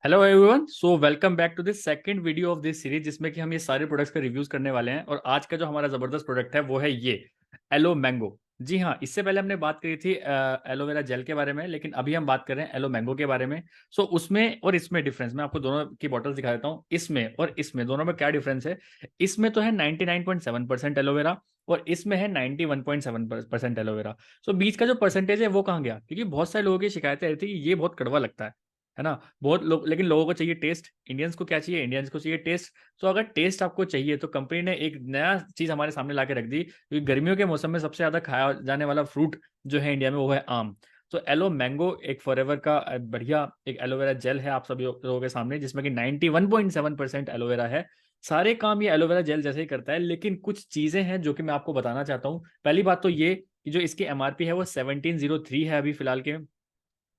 Hello everyone, so welcome back to this second video of this series जिसमें कि हम ये सारे प्रोडक्ट्स का रिव्यूज करने वाले हैं। और आज का जो हमारा जबरदस्त प्रोडक्ट है वो है ये एलो मैंगो। जी हाँ, इससे पहले हमने बात करी थी एलोवेरा जेल के बारे में, लेकिन अभी हम बात कर रहे हैं एलो मैंगो के बारे में। सो उसमें और इसमें डिफरेंस मैं आपको दोनों की बॉटल्स दिखा देता हूँ। इसमें और इसमें दोनों में क्या डिफरेंस है। इसमें तो है 99.7% एलोवेरा और इसमें है 91.7% एलोवेरा। सो बीच का जो परसेंटेज है वो कहाँ गया, क्योंकि बहुत सारे लोगों की शिकायतें रहती है कि ये बहुत कड़वा लगता है ना। बहुत लोग, लेकिन लोगों को चाहिए टेस्ट। इंडियंस को क्या चाहिए? इंडियंस को चाहिए टेस्ट। तो अगर टेस्ट आपको चाहिए तो कंपनी ने एक नया चीज हमारे सामने ला के रख दी, क्योंकि गर्मियों के मौसम में सबसे ज्यादा खाया जाने वाला फ्रूट जो है इंडिया में वो है आम। तो एलो मैंगो एक फॉरएवर का बढ़िया एक एलोवेरा जेल है आप सभी लोगों के सामने, जिसमें कि 91.7% एलोवेरा है। सारे काम ये एलोवेरा जेल जैसे ही करता है, लेकिन कुछ चीजें हैं जो कि मैं आपको बताना चाहता हूँ। पहली बात तो ये कि जो इसकी एमआरपी है वो 1703 है अभी फिलहाल के।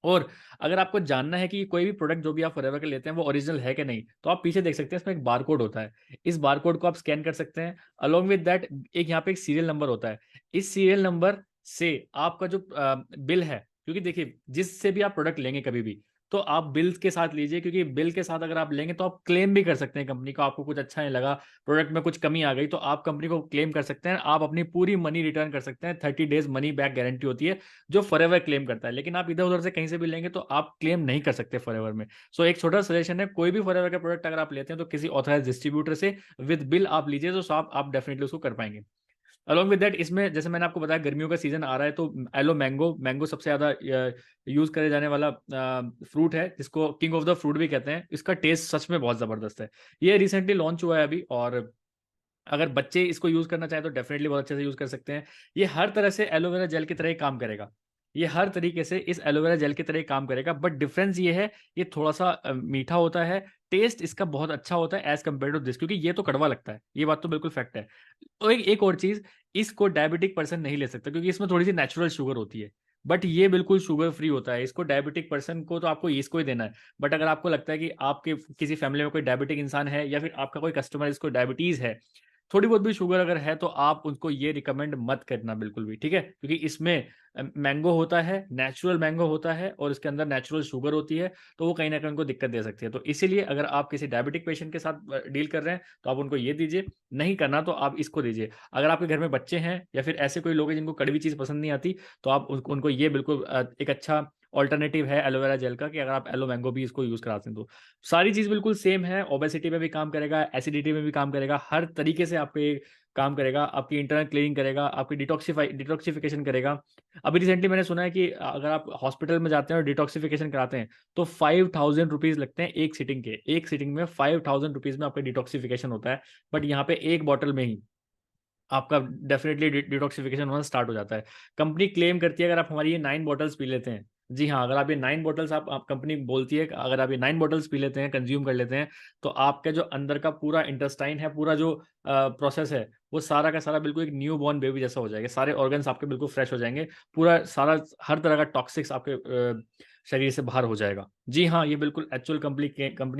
और अगर आपको जानना है कि कोई भी प्रोडक्ट जो भी आप फॉरएवर के लेते हैं वो ओरिजिनल है कि नहीं, तो आप पीछे देख सकते हैं, इसमें एक बार कोड होता है। इस बार कोड को आप स्कैन कर सकते हैं। अलोंग विद दैट एक यहाँ पे एक सीरियल नंबर होता है। इस सीरियल नंबर से आपका जो बिल है, क्योंकि देखिए जिससे भी आप प्रोडक्ट लेंगे कभी भी, तो आप बिल के साथ लीजिए, क्योंकि बिल के साथ अगर आप लेंगे तो आप क्लेम भी कर सकते हैं कंपनी को। आपको कुछ अच्छा नहीं लगा, प्रोडक्ट में कुछ कमी आ गई, तो आप कंपनी को क्लेम कर सकते हैं। आप अपनी पूरी मनी रिटर्न कर सकते हैं। 30 डेज मनी बैक गारंटी होती है जो फॉरएवर क्लेम करता है। लेकिन आप इधर उधर से कहीं से भी लेंगे तो आप क्लेम नहीं कर सकते फॉरएवर में। सो एक छोटा सजेशन है, कोई भी फॉरएवर का प्रोडक्ट अगर आप लेते हैं तो किसी ऑथराइज डिस्ट्रीब्यूटर से विद बिल आप लीजिए, तो आप डेफिनेटली उसको कर पाएंगे। अलॉन्ग विद दैट इसमें जैसे मैंने आपको बताया गर्मियों का सीजन आ रहा है, तो एलो मैंगो मैंगो सबसे ज्यादा यूज करे जाने वाला फ्रूट है, जिसको किंग ऑफ द फ्रूट भी कहते हैं। इसका टेस्ट सच में बहुत जबरदस्त है। ये रिसेंटली लॉन्च हुआ है अभी, और अगर बच्चे इसको यूज करना चाहें तो डेफिनेटली बहुत अच्छे से यूज कर सकते हैं। ये हर तरह से एलोवेरा जेल की तरह ही काम करेगा। ये हर तरीके से इस एलोवेरा जेल की तरह ही काम करेगा, बट डिफरेंस ये है, ये थोड़ा सा मीठा होता है। टेस्ट इसका बहुत अच्छा होता है एज कम्पेयर टू दिस, क्योंकि ये तो कड़वा लगता है, ये बात तो बिल्कुल फैक्ट है। तो एक और चीज, इसको डायबिटिक पर्सन नहीं ले सकता, क्योंकि इसमें थोड़ी सी नेचुरल शुगर होती है। बट ये बिल्कुल शुगर फ्री होता है। इसको डायबिटिक पर्सन को तो आपको इसको ही देना है। बट अगर आपको लगता है कि आपके किसी फैमिली में कोई डायबिटिक इंसान है, या फिर आपका कोई कस्टमर इसको डायबिटीज है, थोड़ी बहुत भी शुगर अगर है, तो आप उनको ये रिकमेंड मत करना बिल्कुल भी, ठीक है। क्योंकि इसमें मैंगो होता है, नेचुरल मैंगो होता है, और इसके अंदर नेचुरल शुगर होती है। तो वो कहीं ना कहीं उनको दिक्कत दे सकती है। तो इसीलिए अगर आप किसी डायबिटिक पेशेंट के साथ डील कर रहे हैं तो आप उनको ये दीजिए। नहीं करना तो आप इसको दीजिए। अगर आपके घर में बच्चे हैं या फिर ऐसे कोई लोग हैं जिनको कड़वी चीज़ पसंद नहीं आती, तो आप उनको ये बिल्कुल एक अच्छा ऑल्टरनेटिव है एलोवेरा जेल का, कि अगर आप एलो मैंगो भी इसको यूज कराते हैं तो सारी चीज बिल्कुल सेम है। ओबेसिटी में भी काम करेगा, एसिडिटी में भी काम करेगा, हर तरीके से आपके काम करेगा। आपकी इंटरनल क्लीनिंग करेगा, आपकी डिटॉक्सिफिकेशन करेगा। अभी रिसेंटली मैंने सुना है कि अगर आप हॉस्पिटल में जाते हैं और डिटॉक्सिफिकेशन कराते हैं तो 5000 रुपीज लगते हैं एक सिटिंग के। एक सिटिंग में 5000 रुपीज में आपका डिटॉक्सिफिकेशन होता है। बट यहाँ पे एक बॉटल में ही आपका डेफिनेटली डिटॉक्सिफिकेशन होना स्टार्ट हो जाता है। कंपनी क्लेम करती है अगर आप हमारी ये 9 बॉटल्स पी लेते हैं, जी हाँ, अगर आप ये 9 बॉटल्स आप कंपनी बोलती है कि अगर आप ये 9 बॉटल्स पी लेते हैं, कंज्यूम कर लेते हैं, तो आपका जो अंदर का पूरा इंटेस्टाइन है, पूरा जो प्रोसेस है, वो सारा का सारा बिल्कुल एक न्यू बॉर्न बेबी जैसा हो जाएगा। सारे ऑर्गन्स आपके बिल्कुल फ्रेश हो जाएंगे। पूरा सारा हर तरह का टॉक्सिक्स आपके शरीर से बाहर हो जाएगा। जी हाँ, ये बिल्कुल एक्चुअल कंपनी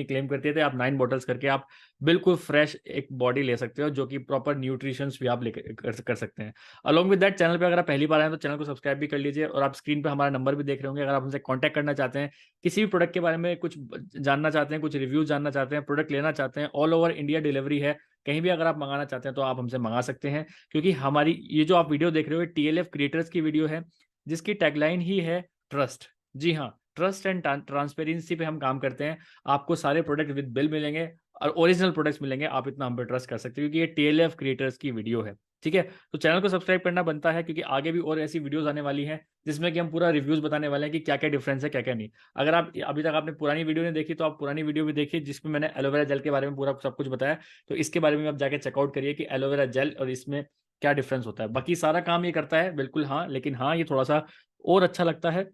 क्लेम करती है। आप 9 बॉटल्स करके आप बिल्कुल फ्रेश एक बॉडी ले सकते हो, जो कि प्रॉपर न्यूट्रिशंस भी आप ले कर सकते हैं। अलॉन्ग विद दैट, चैनल पे अगर आप पहली बार आए तो चैनल को सब्सक्राइब भी कर लीजिए। और आप स्क्रीन पे हमारा नंबर भी देख रहे होंगे। अगर आप हमसे कांटेक्ट करना चाहते हैं, किसी भी प्रोडक्ट के बारे में कुछ जानना चाहते हैं, कुछ रिव्यूज जानना चाहते हैं, प्रोडक्ट लेना चाहते हैं, ऑल ओवर इंडिया डिलीवरी है। कहीं भी अगर आप मंगाना चाहते हैं तो आप हमसे मंगा सकते हैं। क्योंकि हमारी ये जो आप वीडियो देख रहे हो टीएलएफ क्रिएटर्स की वीडियो है, जिसकी टैगलाइन ही है ट्रस्ट। जी हाँ, ट्रस्ट एंड ट्रांसपेरेंसी पे हम काम करते हैं। आपको सारे प्रोडक्ट विद बिल मिलेंगे और ओरिजिनल प्रोडक्ट्स मिलेंगे। आप इतना हम पे ट्रस्ट कर सकते हो, क्योंकि ये टीएलएफ क्रिएटर्स की वीडियो है, ठीक है। तो चैनल को सब्सक्राइब करना बनता है, क्योंकि आगे भी और ऐसी वीडियोस आने वाली हैं जिसमें कि हम पूरा रिव्यूज बताने वाले हैं कि क्या क्या डिफरेंस है, क्या क्या नहीं। अगर आप अभी तक आपने पुरानी वीडियो नहीं देखी तो आप पुरानी वीडियो भी देखिए, जिसमें मैंने एलोवेरा जेल के बारे में पूरा सब कुछ बताया। तो इसके बारे में आप जाके चेकआउट करिए कि एलोवेरा जेल और इसमें क्या डिफरेंस होता है। बाकी सारा काम ये करता है बिल्कुल, हाँ, लेकिन हाँ ये थोड़ा सा और अच्छा लगता है।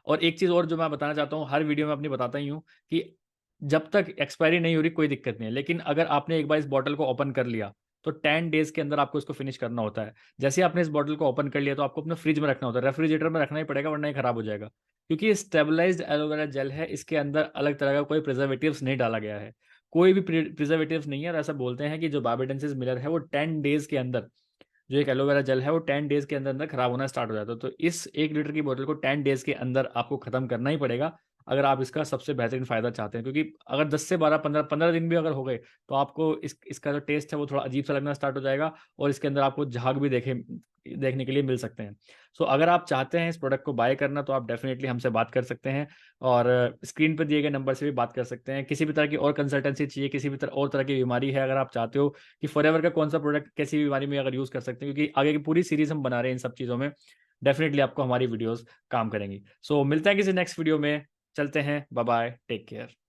और एक चीज और जो मैं बताना चाहता हूँ, हर वीडियो में अपनी बताता ही हूँ, कि जब तक एक्सपायरी नहीं हो रही कोई दिक्कत नहीं है, लेकिन अगर आपने एक बार इस बॉटल को ओपन कर लिया तो 10 डेज के अंदर आपको इसको फिनिश करना होता है। जैसे ही आपने इस बॉटल को ओपन कर लिया तो आपको अपने फ्रिज में रखना होता है, रेफ्रिजरेटर में रखना ही पड़ेगा, वरना ये खराब हो जाएगा। क्योंकि ये स्टेबलाइज्ड एलोवेरा जेल है, इसके अंदर अलग तरह का कोई प्रिजर्वेटिव्स नहीं डाला गया है। कोई भी प्रिजर्वेटिव्स नहीं है। और ऐसा बोलते हैं कि जो बार्बाडेंसिस मिलर है वो 10 डेज के अंदर, जो एक एलोवेरा जेल है वो 10 डेज के अंदर अंदर खराब होना स्टार्ट हो जाता है। तो इस 1 लीटर की बोतल को 10 डेज के अंदर आपको खत्म करना ही पड़ेगा। अगर आप इसका सबसे बेहतरीन फ़ायदा चाहते हैं, क्योंकि अगर 10 से 12 15 दिन भी अगर हो गए, तो आपको इसका जो टेस्ट है वो थोड़ा अजीब सा लगना स्टार्ट हो जाएगा और इसके अंदर आपको झाग भी देखने के लिए मिल सकते हैं। सो अगर आप चाहते हैं इस प्रोडक्ट को बाय करना, तो आप डेफिनेटली हमसे बात कर सकते हैं और स्क्रीन पर दिए गए नंबर से भी बात कर सकते हैं। किसी भी तरह की और कंसल्टेंसी चाहिए, किसी भी और तरह की बीमारी है, अगर आप चाहते हो कि फॉरएवर का कौन सा प्रोडक्ट कैसी भी बीमारी में अगर यूज़ कर सकते हैं, क्योंकि आगे की पूरी सीरीज़ हम बना रहे हैं इन सब चीज़ों में, डेफिनेटली आपको हमारी वीडियोस काम करेंगी। सो मिलते हैं किसी नेक्स्ट वीडियो में। चलते हैं, बाय बाय, टेक केयर।